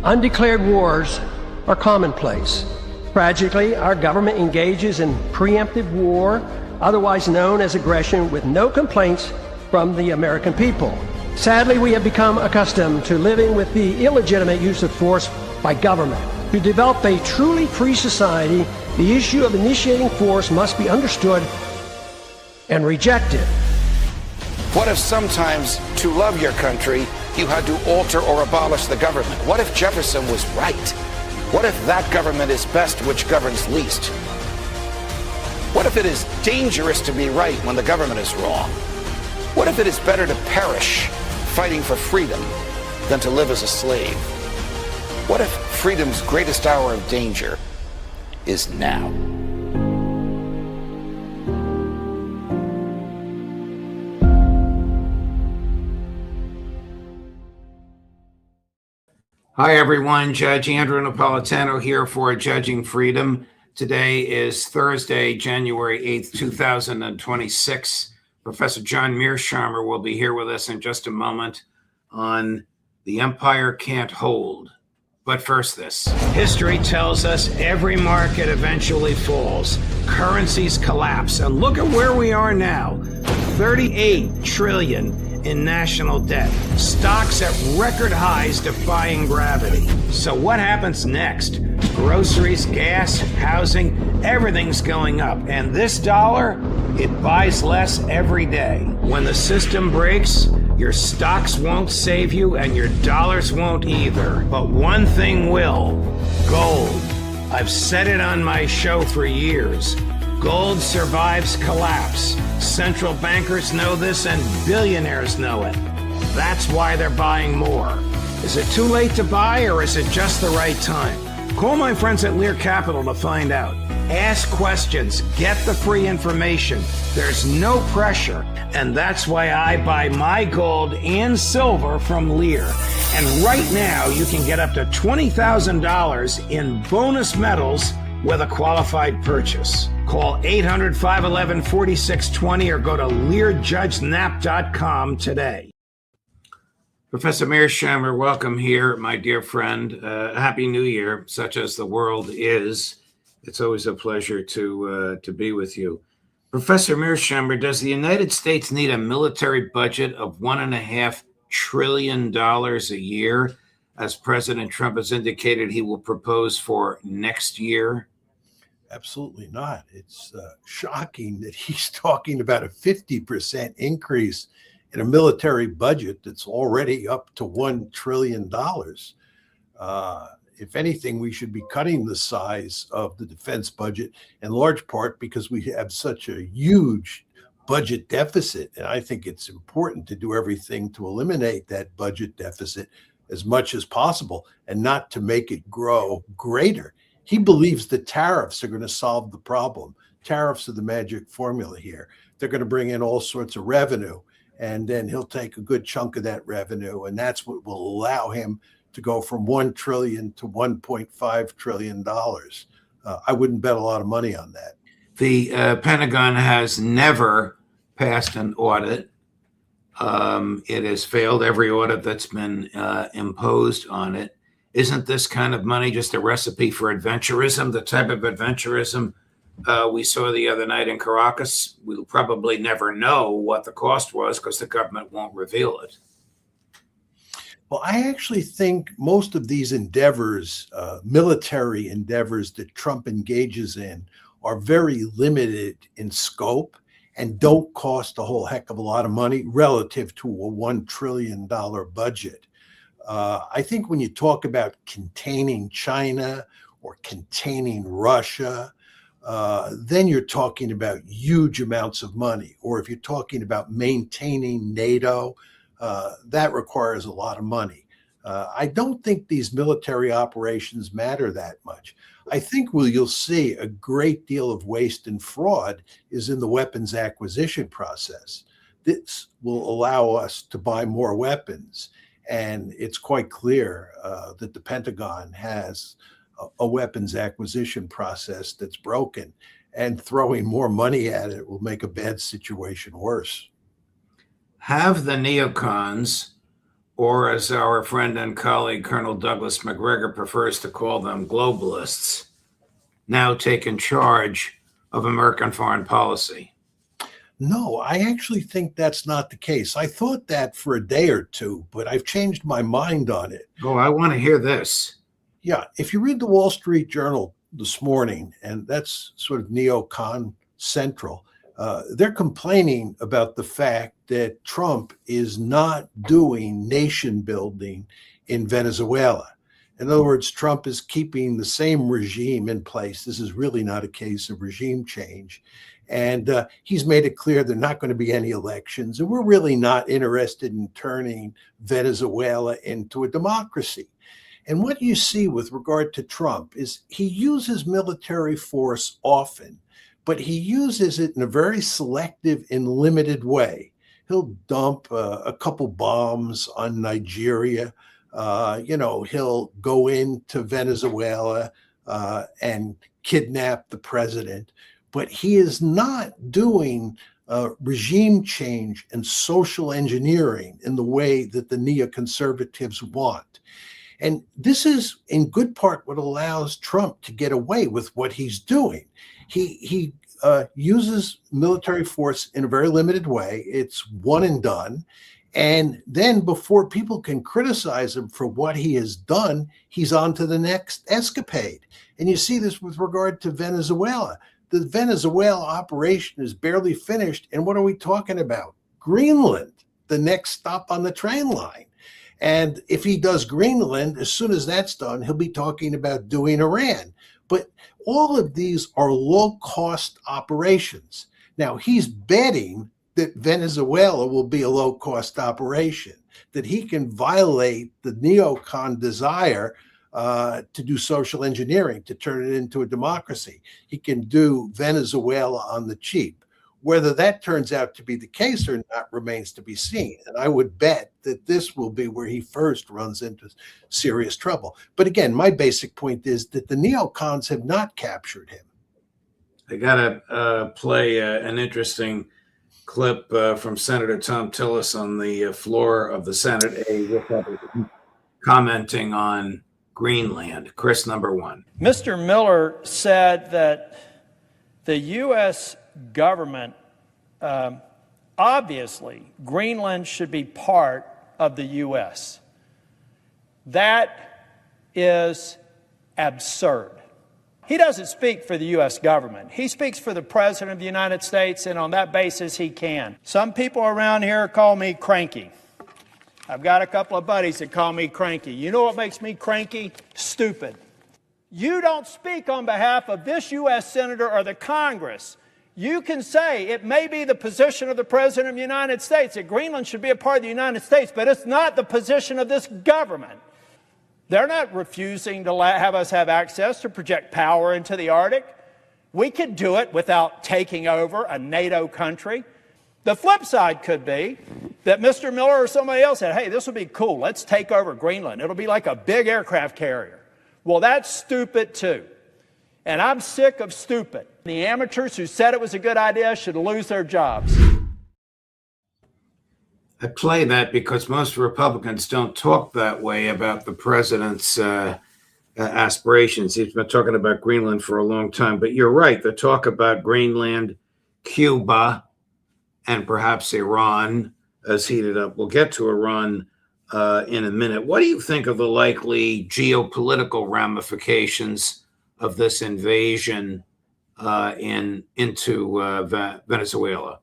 Undeclared wars are commonplace. Tragically, our government engages in preemptive war, otherwise known as aggression, with no complaints from the American people. Sadly, we have become accustomed to living with the illegitimate use of force by government. To develop a truly free society, the issue of initiating force must be understood and rejected. What if sometimes, to love your country, you had to alter or abolish the government? What if Jefferson was right? What if that government is best which governs least? What if it is dangerous to be right when the government is wrong? What if it is better to perish fighting for freedom than to live as a slave? What if freedom's greatest hour of danger is now? Hi, everyone. Judge Andrew Napolitano here for Judging Freedom. Today is Thursday, January 8th, 2026. Professor John Mearsheimer will be here with us in just a moment on The Empire Can't Hold. But first this. History tells us every market eventually falls. Currencies collapse. And look at where we are now. 38 trillion in national debt. Stocks at record highs defying gravity. So what happens next? Groceries, gas, housing, everything's going up. And this dollar, it buys less every day. When the system breaks, your stocks won't save you and your dollars won't either. But one thing will: gold. I've said it on my show for years. Gold survives collapse. Central bankers know this and billionaires know it. That's why they're buying more. Is it too late to buy, or is it just the right time? Call my friends at Lear Capital to find out. Ask questions, get the free information. There's no pressure, and that's why I buy my gold and silver from Lear. And right now, you can get up to $20,000 in bonus metals with a qualified purchase. Call 800-511-4620 or go to LearJudgeNap.com today. Professor Mearsheimer, welcome here, my dear friend. Happy New Year, such as the world is. It's always a pleasure to be with you. Professor Mearsheimer, does the United States need a military budget of $1.5 trillion a year, as President Trump has indicated he will propose for next year? Absolutely not. It's shocking that he's talking about a 50% increase in a military budget that's already up to $1 trillion. If anything, we should be cutting the size of the defense budget, in large part because we have such a huge budget deficit. And I think it's important to do everything to eliminate that budget deficit as much as possible and not to make it grow greater. He believes the tariffs are going to solve the problem. Tariffs are the magic formula here. They're going to bring in all sorts of revenue, and then he'll take a good chunk of that revenue, and that's what will allow him to go from $1 trillion to $1.5 trillion. I wouldn't bet a lot of money on that. The Pentagon has never passed an audit. It has failed every audit that's been imposed on it. Isn't this kind of money just a recipe for adventurism, the type of adventurism we saw the other night in Caracas? We'll probably never know what the cost was because the government won't reveal it. Well, I actually think most of these endeavors, military endeavors that Trump engages in, are very limited in scope and don't cost a whole heck of a lot of money relative to a $1 trillion budget. I think when you talk about containing China or containing Russia, then you're talking about huge amounts of money. Or if you're talking about maintaining NATO, that requires a lot of money. I don't think these military operations matter that much. I think you'll see a great deal of waste and fraud is in the weapons acquisition process. This will allow us to buy more weapons. And it's quite clear that the Pentagon has a weapons acquisition process that's broken, and throwing more money at it will make a bad situation worse. Have the neocons or as our friend and colleague Colonel Douglas McGregor prefers to call them, globalists, now taken charge of American foreign policy? No, I actually think that's not the case. I thought that for a day or two, but I've changed my mind on it. Oh, I want to hear this. Yeah, if you read the Wall Street Journal this morning, and that's sort of neocon central, they're complaining about the fact that Trump is not doing nation building in Venezuela. In other words, Trump is keeping the same regime in place. This is really not a case of regime change. And he's made it clear there are not going to be any elections. And we're really not interested in turning Venezuela into a democracy. And what you see with regard to Trump is he uses military force often, but he uses it in a very selective and limited way. He'll dump a couple bombs on Nigeria. He'll go into Venezuela and kidnap the president. But he is not doing regime change and social engineering in the way that the neoconservatives want. And this is in good part what allows Trump to get away with what he's doing. He uses military force in a very limited way. It's one and done. And then before people can criticize him for what he has done, he's on to the next escapade. And you see this with regard to Venezuela. The Venezuela operation is barely finished. And what are we talking about? Greenland, the next stop on the train line. And if he does Greenland, as soon as that's done, he'll be talking about doing Iran. But all of these are low-cost operations. Now, he's betting that Venezuela will be a low-cost operation, that he can violate the neocon desire to do social engineering, to turn it into a democracy. He can do Venezuela on the cheap. Whether that turns out to be the case or not remains to be seen. And I would bet that this will be where he first runs into serious trouble. But again, my basic point is that the neocons have not captured him. I got to play an interesting clip from Senator Tom Tillis on the floor of the Senate, a Republican, commenting on Greenland. Chris, number one. Mr. Miller said that the U.S. government, obviously, Greenland should be part of the U.S. That is absurd. He doesn't speak for the U.S. government. He speaks for the President of the United States, and on that basis, he can. Some people around here call me cranky. I've got a couple of buddies that call me cranky. You know what makes me cranky? Stupid. You don't speak on behalf of this U.S. Senator or the Congress. You can say it may be the position of the President of the United States that Greenland should be a part of the United States, but it's not the position of this government. They're not refusing to have us have access to project power into the Arctic. We could do it without taking over a NATO country. The flip side could be that Mr. Miller or somebody else said, hey, this would be cool. Let's take over Greenland. It'll be like a big aircraft carrier. Well, that's stupid too. And I'm sick of stupid. The amateurs who said it was a good idea should lose their jobs. I play that because most Republicans don't talk that way about the president's aspirations. He's been talking about Greenland for a long time. But you're right. The talk about Greenland, Cuba, and perhaps Iran has heated up. We'll get to Iran in a minute. What do you think of the likely geopolitical ramifications of this invasion into Venezuela?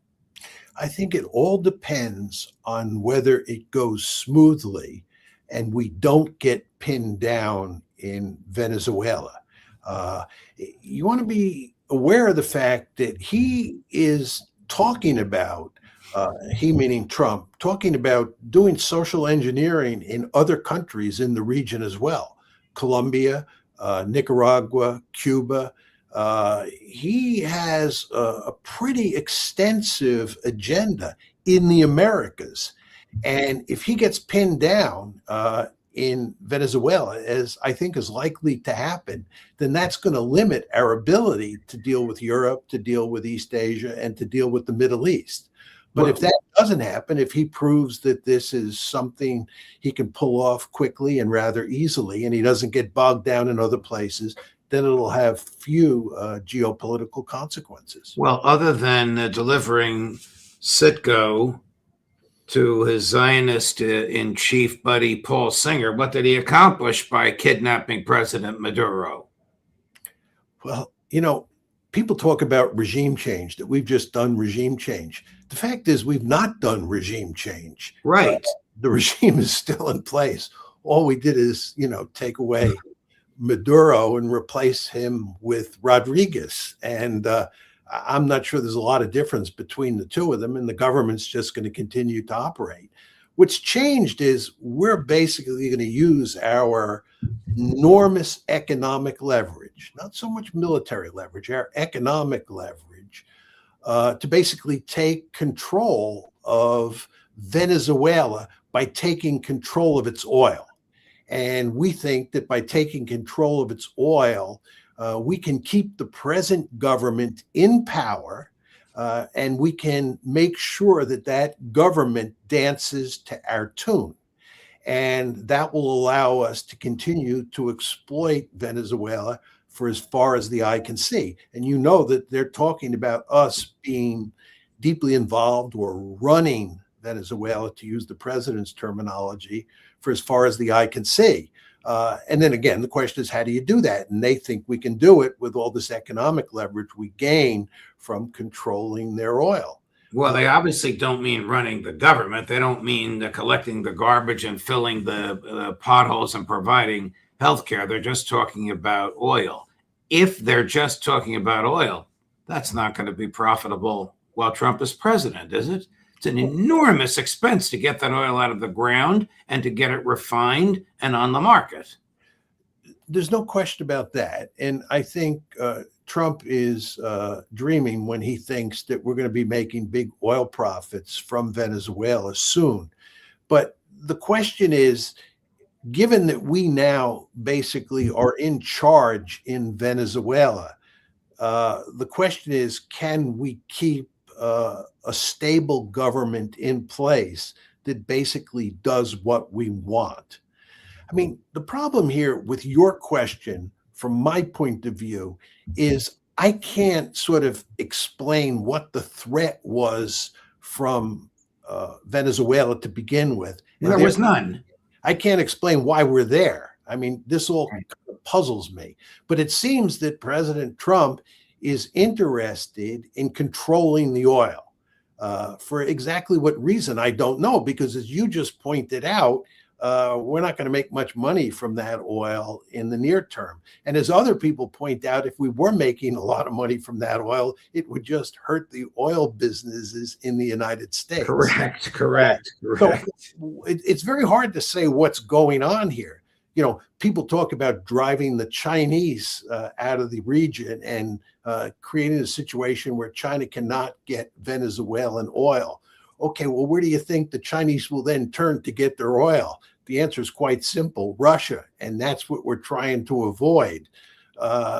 I think it all depends on whether it goes smoothly and we don't get pinned down in Venezuela. You want to be aware of the fact that he is talking about, he meaning Trump, talking about doing social engineering in other countries in the region as well. Colombia, Nicaragua, Cuba. He has a pretty extensive agenda in the Americas. And if he gets pinned down in Venezuela, as I think is likely to happen, then that's going to limit our ability to deal with Europe, to deal with East Asia, and to deal with the Middle East. But Well, if that doesn't happen, if he proves that this is something he can pull off quickly and rather easily, and he doesn't get bogged down in other places, then it'll have few geopolitical consequences. well, other than delivering Citgo to his Zionist in chief buddy Paul Singer, what did he accomplish by kidnapping President Maduro? Well, people talk about regime change, that we've just done regime change. The fact is, we've not done regime change. Right. The regime is still in place. All we did is, take away Maduro and replace him with Rodriguez. And I'm not sure there's a lot of difference between the two of them, and the government's just going to continue to operate. What's changed is we're basically going to use our enormous economic leverage, not so much military leverage, our economic leverage, to basically take control of Venezuela by taking control of its oil. And we think that by taking control of its oil, we can keep the present government in power, and we can make sure that that government dances to our tune. And that will allow us to continue to exploit Venezuela for as far as the eye can see. And you know that they're talking about us being deeply involved or running Venezuela, to use the president's terminology, for as far as the eye can see. And then again, the question is, how do you do that? And they think we can do it with all this economic leverage we gain from controlling their oil. Well, they obviously don't mean running the government. They don't mean collecting the garbage and filling the potholes and providing healthcare. They're just talking about oil. If they're just talking about oil, that's not going to be profitable while Trump is president, is it? It's an enormous expense to get that oil out of the ground and to get it refined and on the market. There's no question about that. And I think Trump is dreaming when he thinks that we're going to be making big oil profits from Venezuela soon. But the question is, given that we now basically are in charge in Venezuela, the question is, can we keep a stable government in place that basically does what we want? I mean, the problem here with your question, from my point of view, is I can't sort of explain what the threat was from Venezuela to begin with. There was none. I can't explain why we're there. I mean, this all kind of puzzles me. But it seems that President Trump is interested in controlling the oil. For exactly what reason, I don't know, because as you just pointed out, we're not going to make much money from that oil in the near term. And as other people point out, if we were making a lot of money from that oil, it would just hurt the oil businesses in the United States. Correct. So it's very hard to say what's going on here. People talk about driving the Chinese out of the region and creating a situation where China cannot get Venezuelan oil. Okay, well, where do you think the Chinese will then turn to get their oil? The answer is quite simple: Russia. And that's what we're trying to avoid.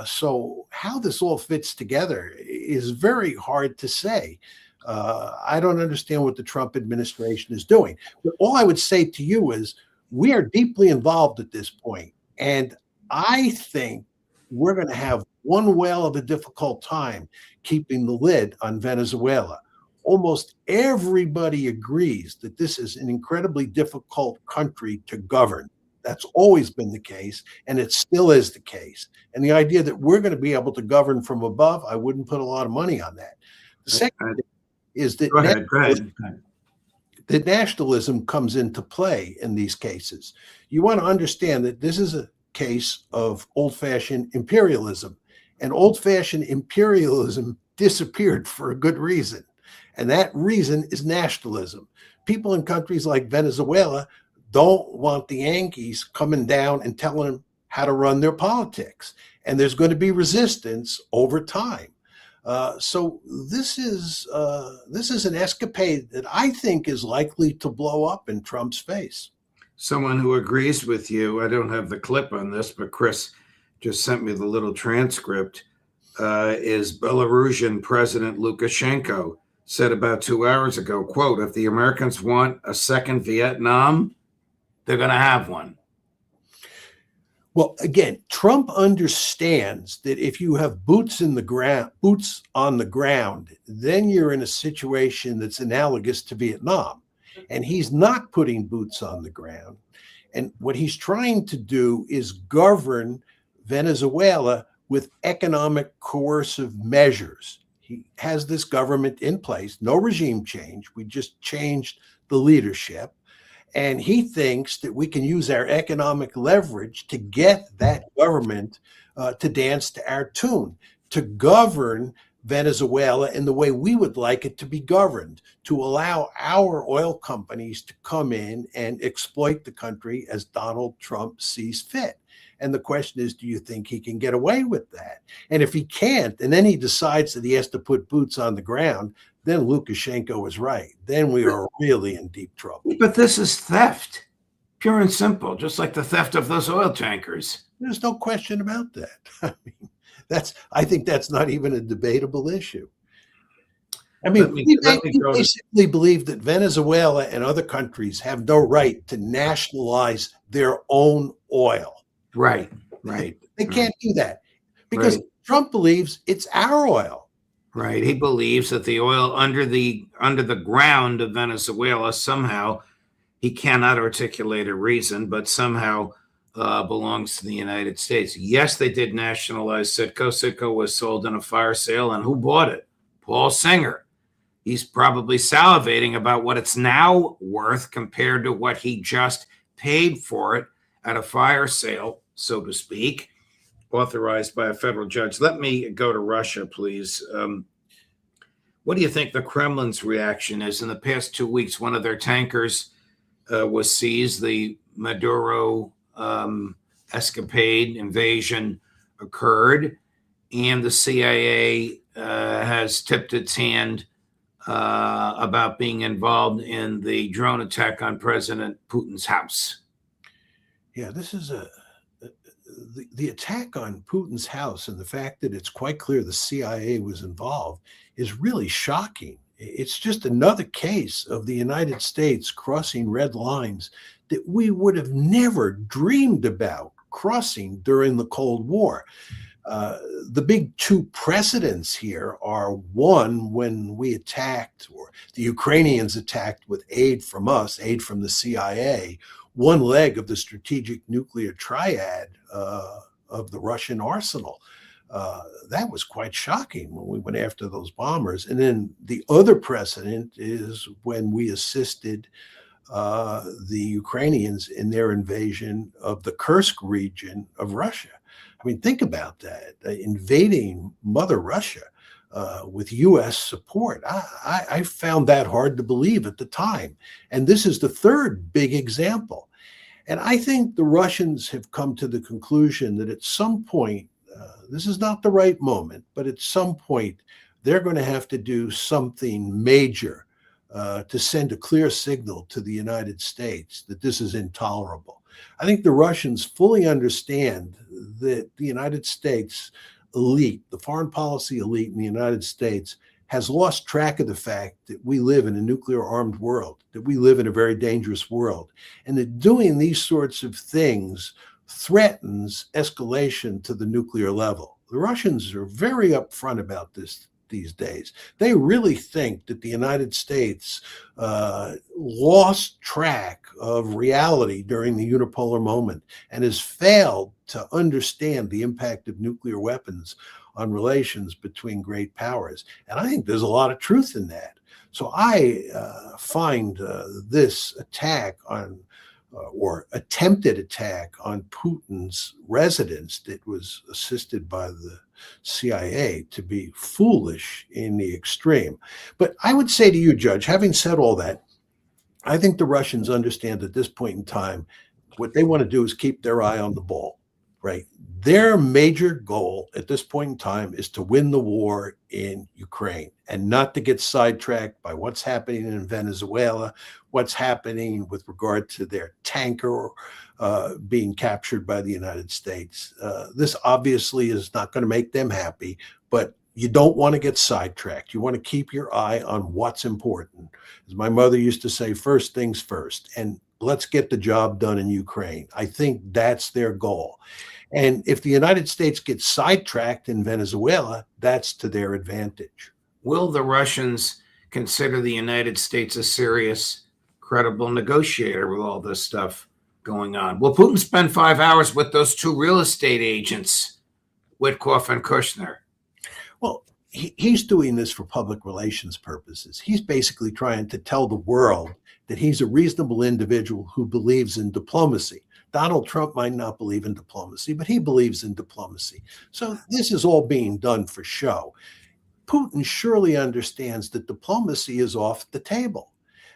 So how this all fits together is very hard to say. I don't understand what the Trump administration is doing. But all I would say to you is, we are deeply involved at this point, and I think we're going to have one whale of a difficult time keeping the lid on Venezuela. Almost everybody agrees that this is an incredibly difficult country to govern. That's always been the case, and it still is the case. And the idea that we're going to be able to govern from above, I wouldn't put a lot of money on that. The second thing is that Go ahead. that nationalism comes into play in these cases. You want to understand that this is a case of old-fashioned imperialism, and old-fashioned imperialism disappeared for a good reason. And that reason is nationalism. People in countries like Venezuela don't want the Yankees coming down and telling them how to run their politics. And there's going to be resistance over time. So this is an escapade that I think is likely to blow up in Trump's face. Someone who agrees with you, I don't have the clip on this, but Chris just sent me the little transcript, is Belarusian President Lukashenko said about 2 hours ago, quote, if the Americans want a second Vietnam, they're going to have one. Well, again, Trump understands that if you have boots on the ground, then you're in a situation that's analogous to Vietnam. And he's not putting boots on the ground. And what he's trying to do is govern Venezuela with economic coercive measures. He has this government in place, no regime change. We just changed the leadership. And he thinks that we can use our economic leverage to get that government to dance to our tune, to govern Venezuela in the way we would like it to be governed, to allow our oil companies to come in and exploit the country as Donald Trump sees fit. And the question is, do you think he can get away with that? And if he can't, and then he decides that he has to put boots on the ground, then Lukashenko is right. Then we are really in deep trouble. But this is theft, pure and simple, just like the theft of those oil tankers. There's no question about that. I mean, I think that's not even a debatable issue. I mean, we basically believe that Venezuela and other countries have no right to nationalize their own oil. Right. They can't do that because Trump believes it's our oil. Right. He believes that the oil under the ground of Venezuela somehow, he cannot articulate a reason, but somehow belongs to the United States. Yes, they did nationalize Citgo. Citgo was sold in a fire sale, and who bought it? Paul Singer. He's probably salivating about what it's now worth compared to what he just paid for it at a fire sale, so to speak, authorized by a federal judge. Let me go to Russia, please. What do you think the Kremlin's reaction is? In the past 2 weeks, one of their tankers was seized. The Maduro escapade invasion occurred, and the CIA has tipped its hand about being involved in the drone attack on President Putin's house. Yeah, this is the attack on Putin's house, and the fact that it's quite clear the CIA was involved is really shocking. It's just another case of the United States crossing red lines that we would have never dreamed about crossing during the Cold War. The big two precedents here are, one, when we attacked, or the Ukrainians attacked with aid from us, aid from the CIA, one leg of the strategic nuclear triad of the Russian arsenal. That was quite shocking when we went after those bombers. And then the other precedent is when we assisted the Ukrainians in their invasion of the Kursk region of Russia. I mean, think about that, invading Mother Russia with U.S. support. I found that hard to believe at the time. And this is the third big example. And I think the Russians have come to the conclusion that at some point, this is not the right moment, but at some point, they're going to have to do something major to send a clear signal to the United States that this is intolerable. I think the Russians fully understand that the United States elite, the foreign policy elite in the United States, has lost track of the fact that we live in a nuclear armed world, that we live in a very dangerous world, and that doing these sorts of things threatens escalation to the nuclear level. The Russians are very upfront about this these days. They really think that the United States lost track of reality during the unipolar moment and has failed to understand the impact of nuclear weapons on relations between great powers. And I think there's a lot of truth in that. So I find this attack on or attempted attack on Putin's residence that was assisted by the CIA to be foolish in the extreme. But I would say to you, Judge, having said all that, I think the Russians understand at this point in time, what they want to do is keep their eye on the ball, right? Their major goal at this point in time is to win the war in Ukraine and not to get sidetracked by what's happening in Venezuela, what's happening with regard to their tanker being captured by the United States. This obviously is not going to make them happy, but you don't want to get sidetracked. You want to keep your eye on what's important. As my mother used to say, first things first, and let's get the job done in Ukraine. I think that's their goal. And if the United States gets sidetracked in Venezuela, that's to their advantage. Will the Russians consider the United States a serious, credible negotiator with all this stuff going on? Will Putin spend 5 hours with those two real estate agents, Witkoff and Kushner? Well, he's doing this for public relations purposes. He's basically trying to tell the world that he's a reasonable individual who believes in diplomacy. Donald Trump might not believe in diplomacy, but he believes in diplomacy. So this is all being done for show. Putin surely understands that diplomacy is off the table.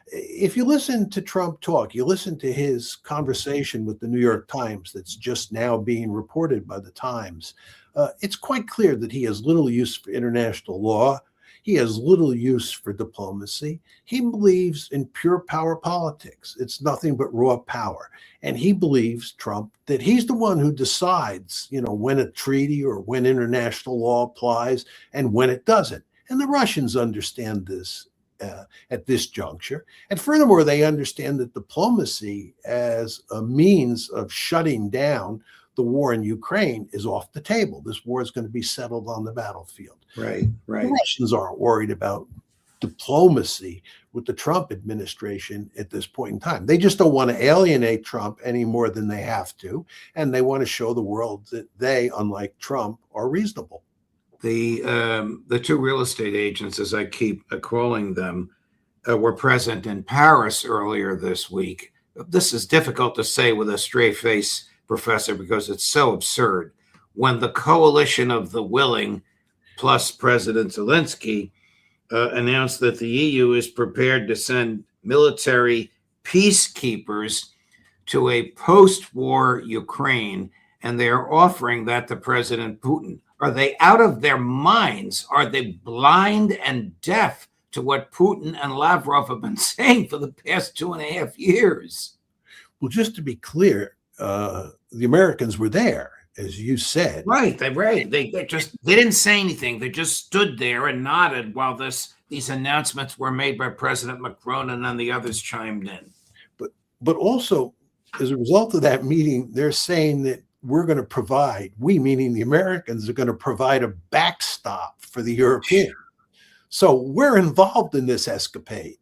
If you listen to Trump talk, you listen to his conversation with the New York Times that's just now being reported by the Times, it's quite clear that he has little use for international law. He has little use for diplomacy. He believes in pure power politics. It's nothing but raw power. And he believes, Trump, that he's the one who decides, when a treaty or when international law applies and when it doesn't. And the Russians understand this at this juncture. And furthermore, they understand that diplomacy as a means of shutting down the war in Ukraine is off the table. This war is going to be settled on the battlefield. Right. The Russians aren't worried about diplomacy with the Trump administration at this point in time. They just don't want to alienate Trump any more than they have to. And they want to show the world that they, unlike Trump, are reasonable. The two real estate agents, as I keep calling them, were present in Paris earlier this week. This is difficult to say with a straight face, Professor, because it's so absurd. When the coalition of the willing, plus President Zelensky, announced that the EU is prepared to send military peacekeepers to a post-war Ukraine, and they're offering that to President Putin. Are they out of their minds? Are they blind and deaf to what Putin and Lavrov have been saying for the past 2.5 years? Well, just to be clear, the Americans were there, as you said. Right. They didn't say anything. They just stood there and nodded while these announcements were made by President Macron, and then the others chimed in. But also, as a result of that meeting, they're saying that we're going to provide, we meaning the Americans, are going to provide a backstop for the Europeans. So we're involved in this escapade.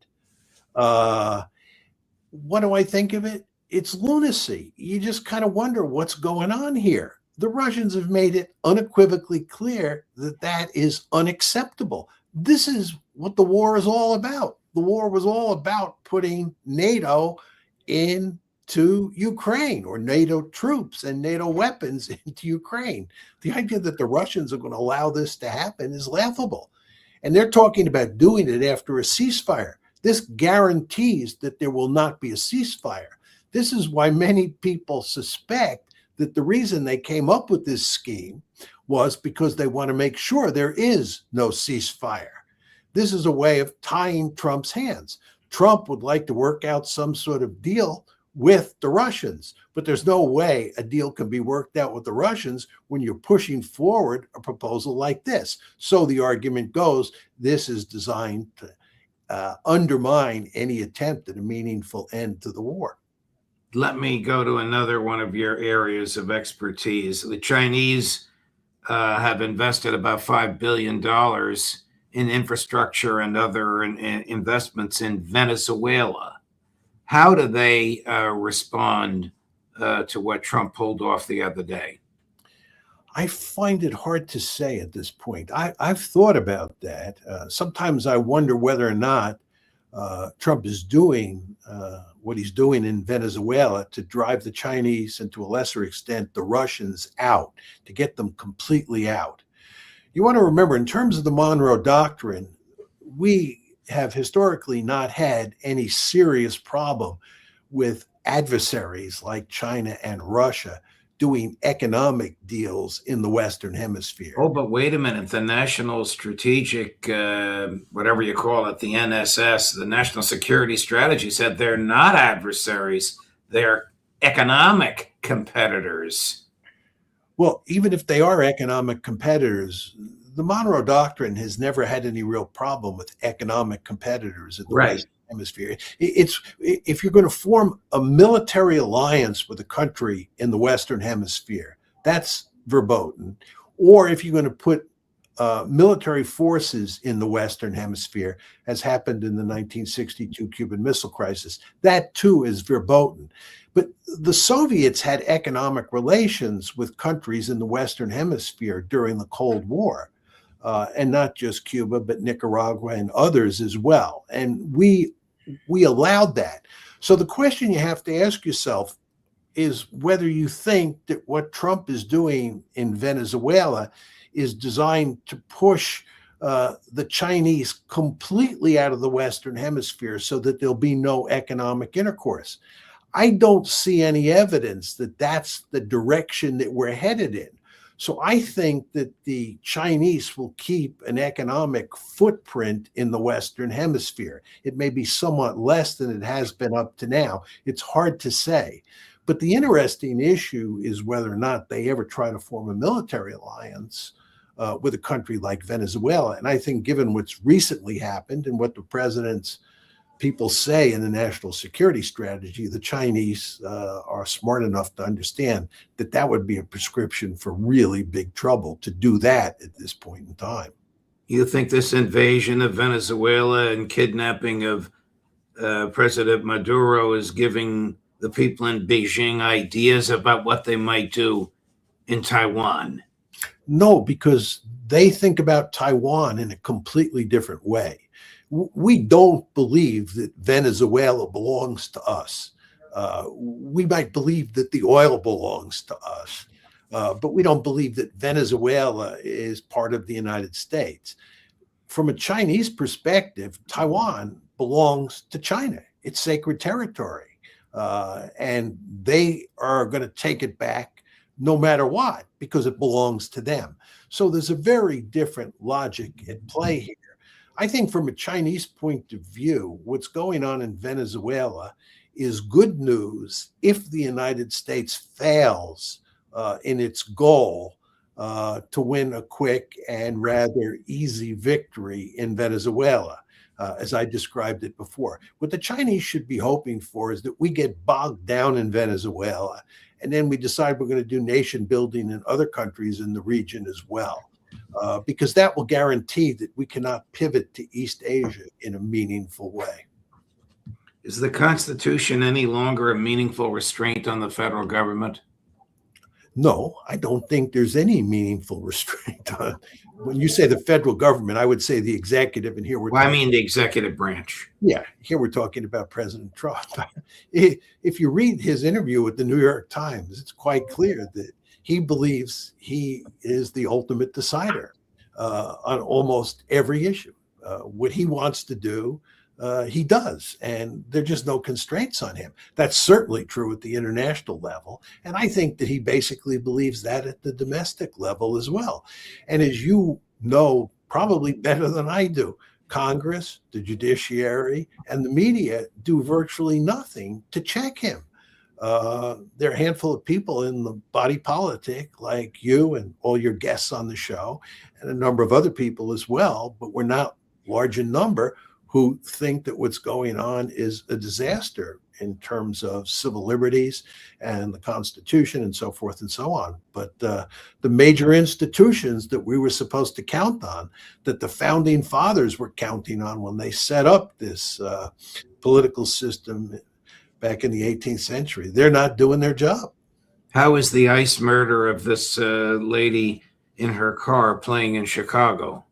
What do I think of it? It's lunacy. You just kind of wonder what's going on here. The Russians have made it unequivocally clear that that is unacceptable. This is what the war is all about. The war was all about putting NATO into Ukraine, or NATO troops and NATO weapons into Ukraine. The idea that the Russians are going to allow this to happen is laughable. And they're talking about doing it after a ceasefire. This guarantees that there will not be a ceasefire. This is why many people suspect that the reason they came up with this scheme was because they want to make sure there is no ceasefire. This is a way of tying Trump's hands. Trump would like to work out some sort of deal with the Russians, but there's no way a deal can be worked out with the Russians when you're pushing forward a proposal like this. So the argument goes, this is designed to undermine any attempt at a meaningful end to the war. Let me go to another one of your areas of expertise. The Chinese have invested about $5 billion in infrastructure and other investments in Venezuela. How do they respond to what Trump pulled off the other day? I find it hard to say at this point. I've thought about that. Sometimes I wonder whether or not Trump is doing what he's doing in Venezuela to drive the Chinese and, to a lesser extent, the Russians out, to get them completely out. You want to remember, in terms of the Monro Doctrine, we have historically not had any serious problem with adversaries like China and Russia doing economic deals in the Western Hemisphere. Oh, but wait a minute. The National Strategic, whatever you call it, the NSS, the National Security Strategy, said they're not adversaries. They're economic competitors. Well, even if they are economic competitors, the Monro Doctrine has never had any real problem with economic competitors in the Right. Western Hemisphere. It's if you're going to form a military alliance with a country in the Western Hemisphere, that's verboten. Or if you're going to put military forces in the Western Hemisphere, as happened in the 1962 Cuban Missile Crisis, that too is verboten. But the Soviets had economic relations with countries in the Western Hemisphere during the Cold War, and not just Cuba, but Nicaragua and others as well. And we allowed that. So the question you have to ask yourself is whether you think that what Trump is doing in Venezuela is designed to push the Chinese completely out of the Western Hemisphere so that there'll be no economic intercourse. I don't see any evidence that that's the direction that we're headed in. So I think that the Chinese will keep an economic footprint in the Western Hemisphere. It may be somewhat less than it has been up to now. It's hard to say. But the interesting issue is whether or not they ever try to form a military alliance with a country like Venezuela. And I think given what's recently happened and what the president's people say in the national security strategy, the Chinese are smart enough to understand that that would be a prescription for really big trouble to do that at this point in time. You think this invasion of Venezuela and kidnapping of President Maduro is giving the people in Beijing ideas about what they might do in Taiwan? No, because they think about Taiwan in a completely different way. We don't believe that Venezuela belongs to us. We might believe that the oil belongs to us, but we don't believe that Venezuela is part of the United States. From a Chinese perspective, Taiwan belongs to China. It's sacred territory, and they are going to take it back no matter what, because it belongs to them. So there's a very different logic at play here. I think from a Chinese point of view, what's going on in Venezuela is good news if the United States fails in its goal to win a quick and rather easy victory in Venezuela, as I described it before. What the Chinese should be hoping for is that we get bogged down in Venezuela, and then we decide we're going to do nation building in other countries in the region as well. Because that will guarantee that we cannot pivot to East Asia in a meaningful way. Is the Constitution any longer a meaningful restraint on the federal government? No, I don't think there's any meaningful restraint on. When you say the federal government, I would say the executive, and here we're Well, I mean the executive branch. Yeah, here we're talking about President Trump. If you read his interview with the New York Times, it's quite clear that he believes he is the ultimate decider on almost every issue. What he wants to do, he does, and there are just no constraints on him. That's certainly true at the international level, and I think that he basically believes that at the domestic level as well. And as you know, probably better than I do, Congress, the judiciary, and the media do virtually nothing to check him. There are a handful of people in the body politic, like you and all your guests on the show, and a number of other people as well, but we're not large in number, who think that what's going on is a disaster in terms of civil liberties and the Constitution and so forth and so on. But the major institutions that we were supposed to count on, that the founding fathers were counting on when they set up this political system back in the 18th century, they're not doing their job. How is the ICE murder of this lady in her car playing in Chicago?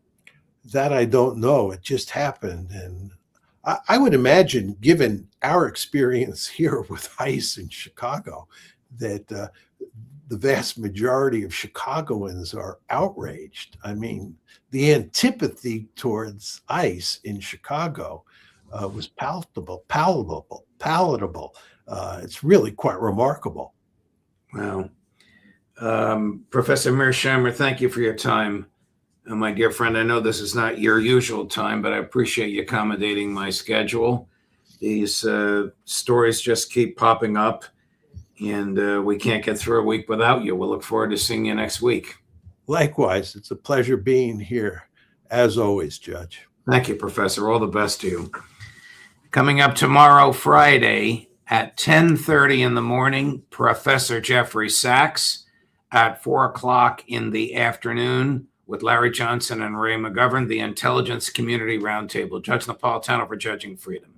That I don't know. It just happened. And I would imagine, given our experience here with ICE in Chicago, that the vast majority of Chicagoans are outraged. I mean, the antipathy towards ICE in Chicago was palatable. It's really quite remarkable. Well, Professor Mearsheimer, thank you for your time. My dear friend, I know this is not your usual time, but I appreciate you accommodating my schedule. These stories just keep popping up, and we can't get through a week without you. We'll look forward to seeing you next week. Likewise, it's a pleasure being here, as always, Judge. Thank you, Professor. All the best to you. Coming up tomorrow, Friday, at 10:30 in the morning, Professor Jeffrey Sachs. At 4 o'clock in the afternoon, with Larry Johnson and Ray McGovern, the Intelligence Community Roundtable. Judge Napolitano for Judging Freedom.